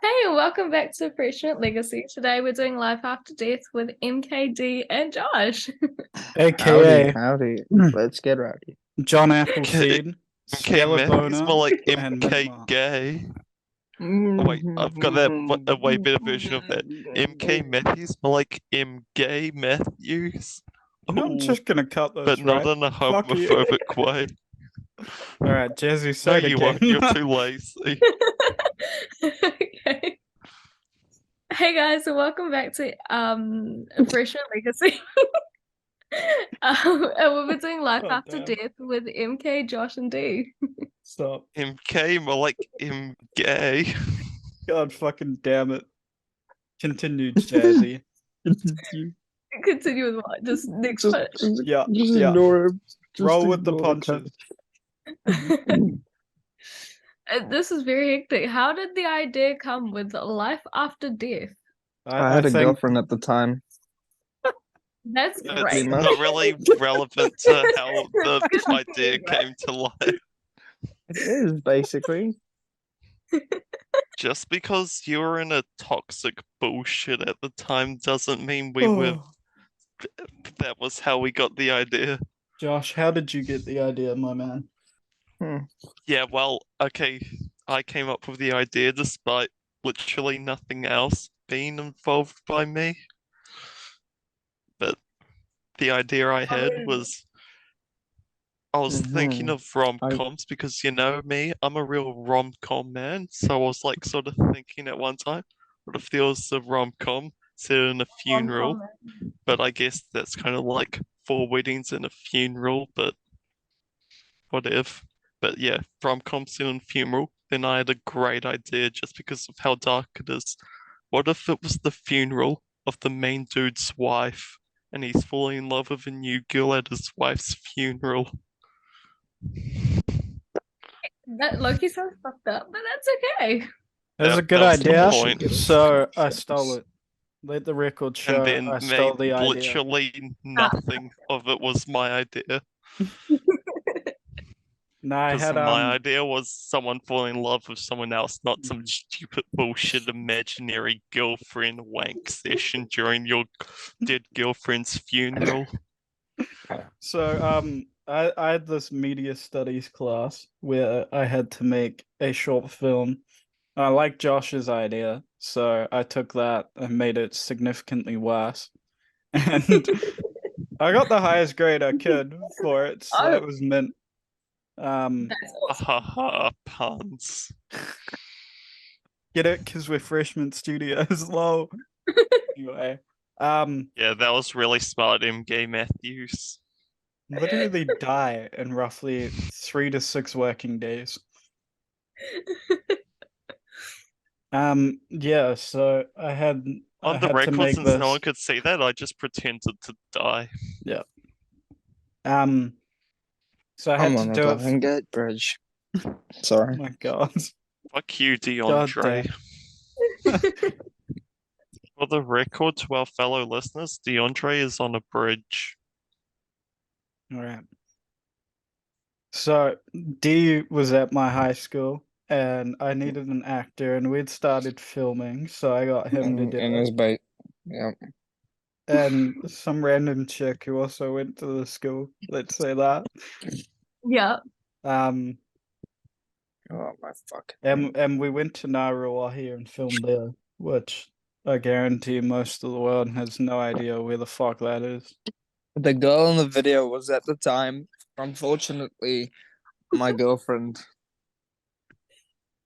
Hey, welcome back to Freshman Legacy. Today we're doing Life After Death with MKD and Josh. Howdy, AKA howdy. Let's get rowdy. John MK, Appleseed, MK Stella Matthews, more Boner, like and Mint MK Mart. Gay. Oh, wait, I've got a way better version of that. MK Matthews, more like M Gay Matthews. You know, I'm Oh, just gonna cut but this, not right? in a Fuck you. homophobic way. Alright, Jazzy, No, say it you won't. again. You're too lazy. Okay. Hey guys, and welcome back to Freshman Legacy. And we'll be doing Life Oh, After damn. Death with MK, Josh, and D. Stop. MK, more like M Gay. God fucking damn it. Continue, Jazzy. Continue with what? Just next Just, one. just, Yeah, just yeah. ignore him. Just Roll with the ignore punches. This is very hectic. How did the idea come with Life After Death? I I had a think girlfriend at the time. That's It's great. much. not really relevant to how the That's good idea feedback. came to life. It is, basically. Just because you were in a toxic bullshit at the time doesn't mean we were. That was how we got the idea. Josh, how did you get the idea, my man? Yeah, well, okay, I came up with the idea despite literally nothing else being involved by me. But the idea I had was I was thinking of rom-coms because you know me, I'm a real rom-com man. So I was like sort of thinking at one time, what if there was a rom-com set in a funeral? But I guess that's kind of like four weddings and a funeral, but what if? But yeah, rom-com set in funeral. Then I had a great idea just because of how dark it is. What if it was the funeral of the main dude's wife and he's falling in love with a new girl at his wife's funeral? That Loki sounds fucked up, but that's okay. That's a That good was the idea. point. So I stole it. Let the record And show then I stole the idea. literally nothing of it was my idea. No, I Because had my idea was someone falling in love with someone else, not some stupid bullshit imaginary girlfriend wank session during your dead girlfriend's funeral. So I had this media studies class where I had to make a short film. I like Josh's idea, so I took that and made it significantly worse. And I got the highest grade I could for it, so that Oh, was mint. that's awesome. Haha, puns. Get it? Because we're freshman studios, lol. Anyway, Yeah, that was really smart, MG Matthews. literally die in roughly 3 to 6 working days. Yeah, so I had On the to record, make since no one this. could see that, I just pretended to die. Yeah. So I had I'm to on a do it. Golden Gate Bridge. Sorry. My God. Fuck you, God DeAndre. For the record, to our fellow listeners, DeAndre is on a bridge. All right. So D was at my high school and I needed an actor and we'd started filming, so I got him to do And it. his bait. Yeah. And some random chick who also went to the school, let's say that. Yeah. Um Oh my fuck. and we went to Ngaruahi and filmed there, which I guarantee most of the world has no idea where the fuck that is. The girl in the video was at the time, unfortunately, my girlfriend.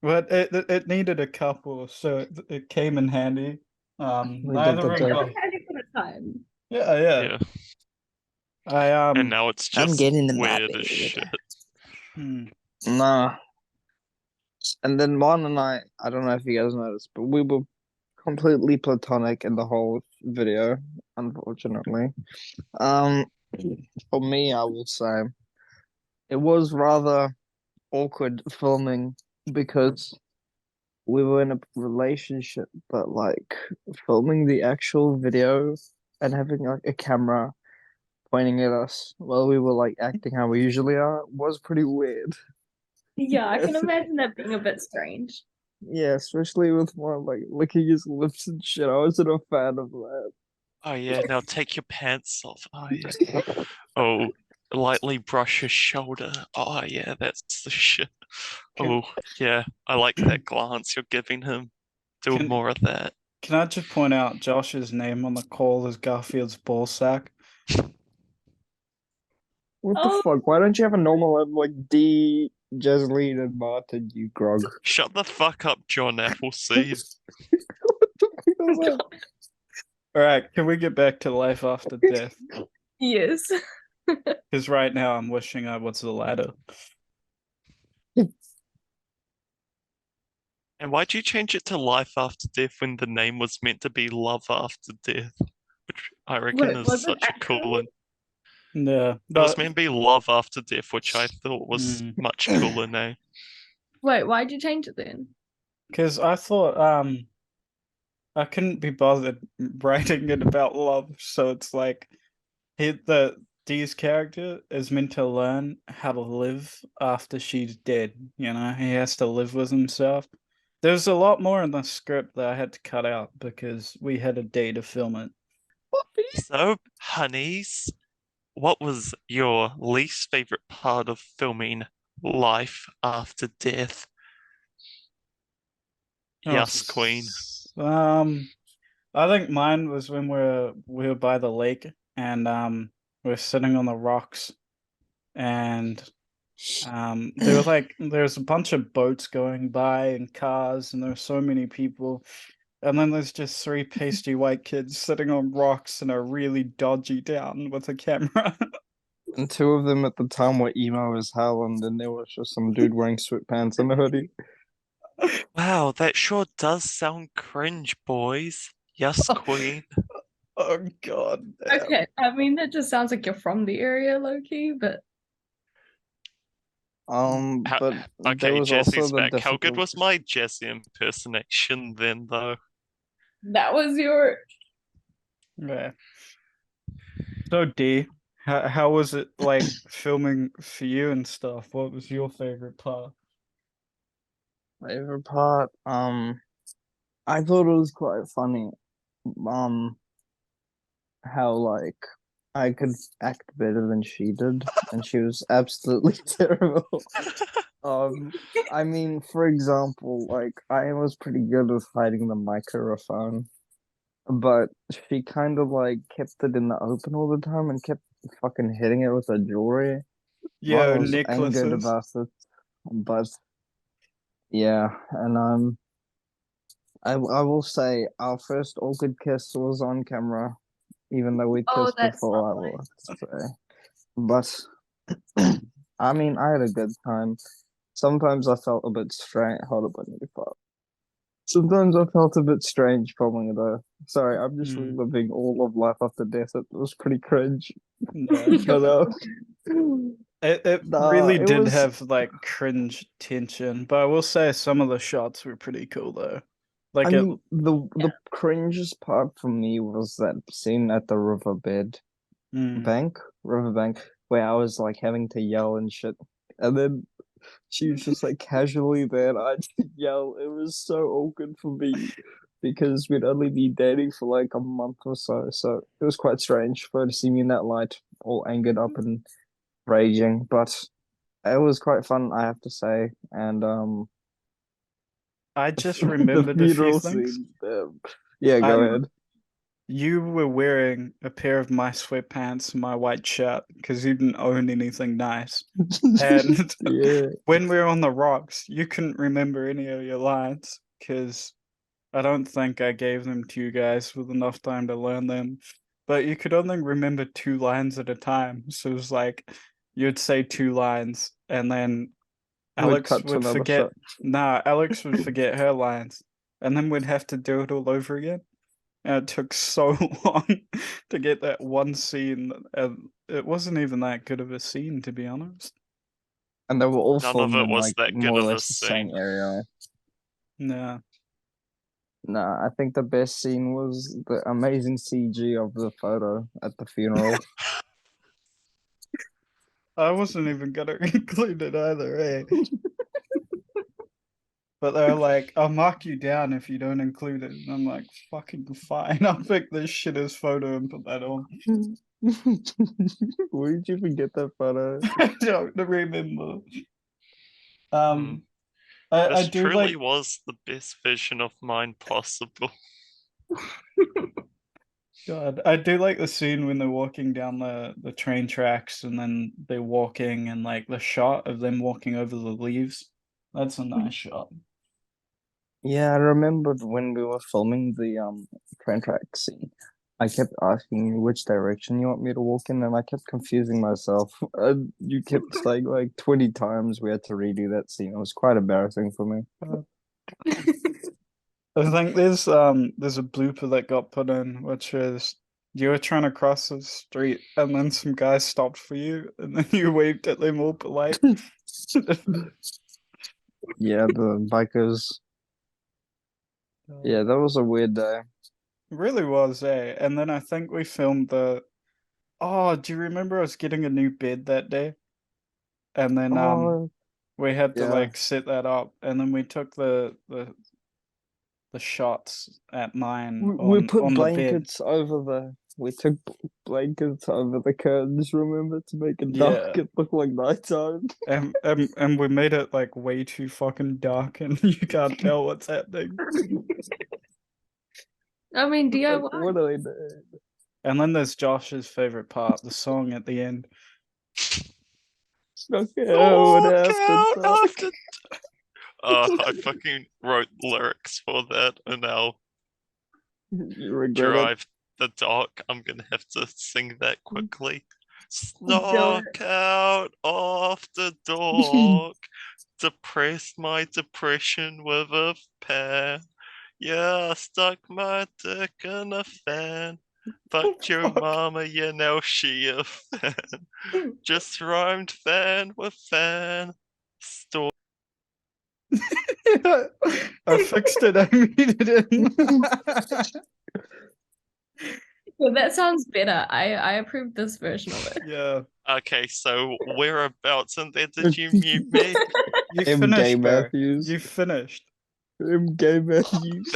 But it needed a couple, so it came in handy. We did Neither the of job. them. Handy for the time. Yeah, yeah. Yeah, I and now it's I'm just getting the weird map. as shit. Nah. And then Mon and I don't know if you guys noticed, but we were completely platonic in the whole video, unfortunately. Um, for me, I will say it was rather awkward filming because we were in a relationship, but like filming the actual video and having like a camera pointing at us while we were like acting how we usually are was pretty weird. Yeah, I can imagine that being a bit strange. Yeah, especially with one like licking his lips and shit. I wasn't a fan of that. Oh yeah, now take your pants off. Oh yeah. Oh, lightly brush his shoulder. Oh yeah, that's the shit. Can Oh yeah, I like that glance you're giving him. Do can more of that. can I just point out Josh's name on the call is Garfield's ballsack? What the Oh, fuck? Why don't you have a normal name like D, Jasleen, and Martin, you grog? Shut the fuck up, John Appleseed. What the fuck was that? All right, can we get back to life after death? yes. Because right now I'm wishing I was the latter. And why'd you change it to Life After Death when the name was meant to be Love After Death? Which I reckon What is was it such a cool one. Yeah, It was but meant to be Love After Death, which I thought was much cooler name. Wait, why'd you change it then? because I thought I couldn't be bothered writing it about love, so it's like Dee's character is meant to learn how to live after she's dead. You know, he has to live with himself. There's a lot more in the script that I had to cut out because we had a day to film it. So, honeys, what was your least favorite part of filming Life After Death? Oh, Yes, Queen. I think mine was when we were by the lake and we are sitting on the rocks and there's a bunch of boats going by and cars and there's so many people and then there's just three pasty white kids sitting on rocks in a really dodgy town with a camera. And two of them at the time were emo as hell, and then there was just some dude wearing sweatpants and a hoodie. Wow, that sure does sound cringe, boys. Yes, Queen. Oh god. Damn. Okay, I mean that just sounds like you're from the area, Loki, but But there Okay, was also Jesse's the back. How good difficult. was my Jesse impersonation then, though? that was your Yeah. So D, how was it like filming for you and stuff? What was your favorite part? Favorite part, I thought it was quite funny. Um, how like I could act better than she did, and she was absolutely terrible. Um, I mean, for example, like I was pretty good with hiding the microphone, but she kind of like kept it in the open all the time and kept fucking hitting it with her jewelry. Mom Yo, was angered necklaces. about it, but yeah, and I will say our first awkward kiss was on camera, even though we oh, kissed that's before. I lovely. will say, but I mean, I had a good time. Sometimes I felt a bit strange. Hold up, I need to fart. Sometimes I felt a bit strange filming it though. Sorry, I'm just Mm, reliving all of life after death. It was pretty cringe. yeah. But It nah, really it did was. have like cringe tension, but I will say some of the shots were pretty cool though. I Like it, mean, the cringiest part for me was that scene at the riverbed mm, bank, riverbank, where I was like having to yell and shit, and then she was just like casually there, and I just yell. It was so awkward for me because we'd only been dating for like a month or so, so it was quite strange for her to see me in that light, all angered up and raging. But it was quite fun, I have to say, and I just the remembered a few funeral things. scene. Yeah, go I ahead. You were wearing a pair of my sweatpants and my white shirt because you didn't own anything nice. And Yeah. when we were on the rocks, you couldn't remember any of your lines because I don't think I gave them to you guys with enough time to learn them. But you could only remember two lines at a time. So it was like you'd say two lines and then We'd Alex cut to would another forget. shot. Nah, Alex would forget her lines. And then we'd have to do it all over again. And it took so long to get that one scene. And it wasn't even that good of a scene, to be honest. And they were all None of filmed it in was like that more good or of a less the same scene. area. Yeah. Nah, I think the best scene was the amazing CG of the photo at the funeral. I wasn't even gonna include it either, eh? But they're like, I'll mark you down if you don't include it. And I'm like, fucking fine. I'll pick this shit as photo and put that on. Where did you even get that photo? I don't remember. I This do truly like was the best vision of mine possible. God, I do like the scene when they're walking down the train tracks and then they're walking and like the shot of them walking over the leaves. That's a nice shot. Yeah, I remembered when we were filming the train track scene. I kept asking you which direction you want me to walk in, and I kept confusing myself. You kept saying like 20 times we had to redo that scene. It was quite embarrassing for me. I think there's a blooper that got put in, which is you were trying to cross the street and then some guys stopped for you and then you waved at them all polite. Yeah, the bikers. Yeah, that was a weird day. It really was, eh? And then I think we filmed the Oh, do you remember us getting a new bed that day? And then Oh, we had to yeah. like set that up and then we took the shots at mine We put on the bed. blankets over the. We took blankets over the curtains, remember, to make it dark. Yeah. It looked like nighttime. And we made it like way too fucking dark and you can't tell what's happening. I mean, Like, DIY. what do I do? And then there's Josh's favorite part, the song at the end. Okay, Look what out happened? after. I fucking wrote lyrics for that and I'll You regret it. drive the dock. I'm gonna have to sing that quickly. Do Snuck out off the dock, depressed my depression with a pen. Yeah, I stuck my dick in a fan. Fucked your Fuck. mama, yeah, now she a fan. Just rhymed fan with fan. Story. I fixed it, I muted it in. Well, that sounds better. I approve this version of it. Yeah. Okay, so whereabouts in there did you mute me? You M. finished, Gay bro. Matthews. You finished. Gay Matthews.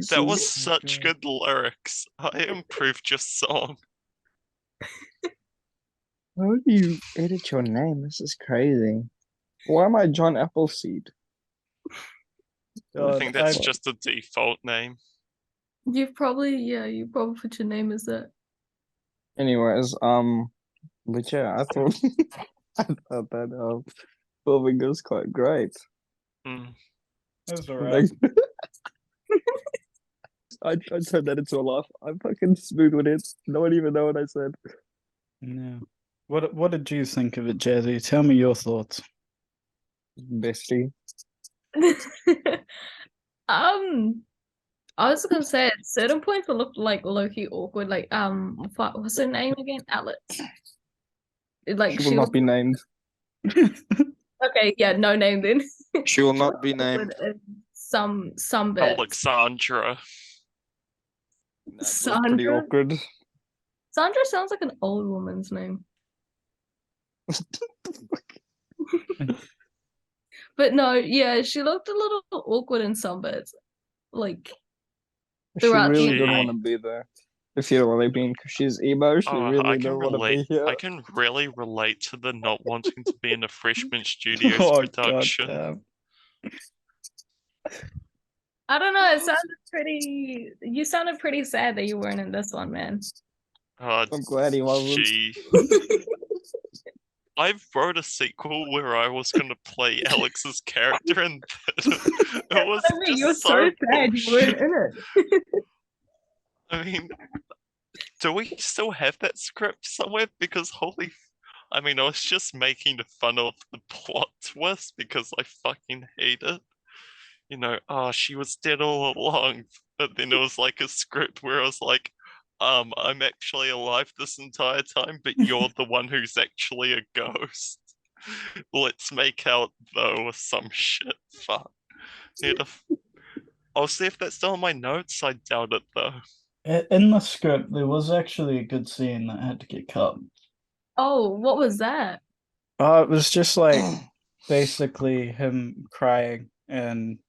That was Jesus. such God. good lyrics. I improved your song. How do you edit your name? This is crazy. Why am I John Appleseed? I God, think that's just a default name. You probably put your name as that. Anyways, but yeah, I thought I thought that filming was quite great. Mm. That's alright. I turned that into a laugh. I'm fucking smooth with it. No one even know what I said. Yeah. What did you think of it, Jazzy? Tell me your thoughts. Bestie. I was gonna say at certain points it looked like low-key awkward. Like what's her name again? Alex. Like She will not be named. Okay, yeah, no name then. She will not be named. Some bits. Alexandra. That was pretty Sandra. awkward. Sandra sounds like an old woman's name. But no, yeah, she looked a little awkward in some bits. Like She throughout really the didn't want to be there. If you know what I mean, because she's emo, she I really can don't want to be relate. here. I can really relate to the not wanting to be in a freshman studio's Oh, production. goddamn. I don't know, it sounded pretty you sounded pretty sad that you weren't in this one, man. I'm glad he wasn't. Gee. I wrote a sequel where I was going to play Alex's character, and it was I mean, just you're so sad you weren't in it. I mean, do we still have that script somewhere? Because I mean, I was just making fun of the plot twist because I fucking hate it. You know, she was dead all along, but then it was like a script where I was like, I'm actually alive this entire time, but you're the one who's actually a ghost. Let's make out though or some shit. Fuck. I'll see if that's still on my notes. I doubt it though. In the script, there was actually a good scene that had to get cut. Oh, what was that? It was just like basically him crying and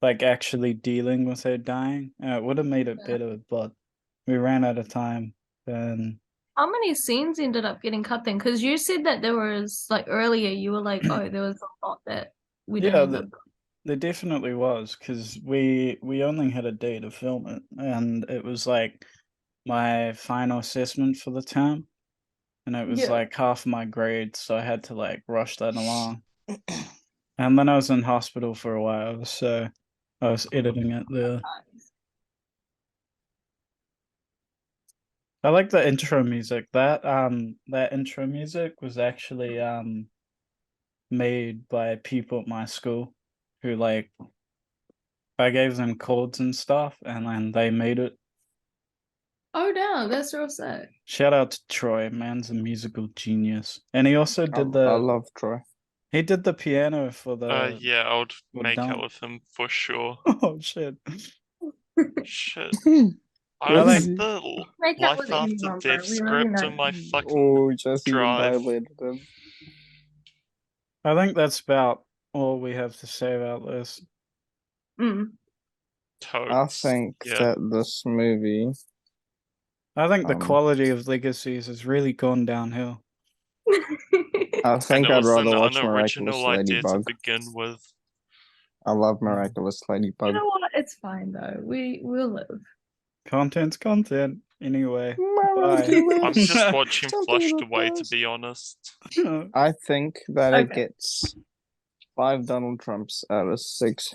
like actually dealing with her dying. It would have made it Yeah. better, but we ran out of time. Then How many scenes ended up getting cut then? Because you said that there was like earlier, you were like, oh, there was a lot that we Yeah, didn't end up. there definitely was, because we only had a day to film it, and it was like my final assessment for the term, and it was Yeah. like half my grade, so I had to like rush that along. And then I was in hospital for a while, so I was editing it there. I like the intro music. That intro music was actually made by people at my school who like I gave them chords and stuff, and then they made it. Oh, damn, that's real sick. Shout out to Troy, man's a musical genius. And he also I did the love Troy. he did the piano for the Yeah, I would well make out done. with him for sure. Oh shit. Shit. I I have like- the Make out Life with After anyone, bro. Death We already script know. in my fucking Oh, Jesse drive. violated him. I think that's about all we have to say about this. Mm. I Totes. think Yeah. that this movie. I think the Um, quality of Legacies has really gone downhill. I And think it I'd was an rather watch unoriginal Miraculous idea to Ladybug. begin with. I love Miraculous You Ladybug. know what? It's fine though. We'll live. Content's content. Anyway. Miraculous. I'm just watching Something Flushed like Away, to this. be honest. Bye. I think that it Okay. gets 5 Donald Trumps out of 6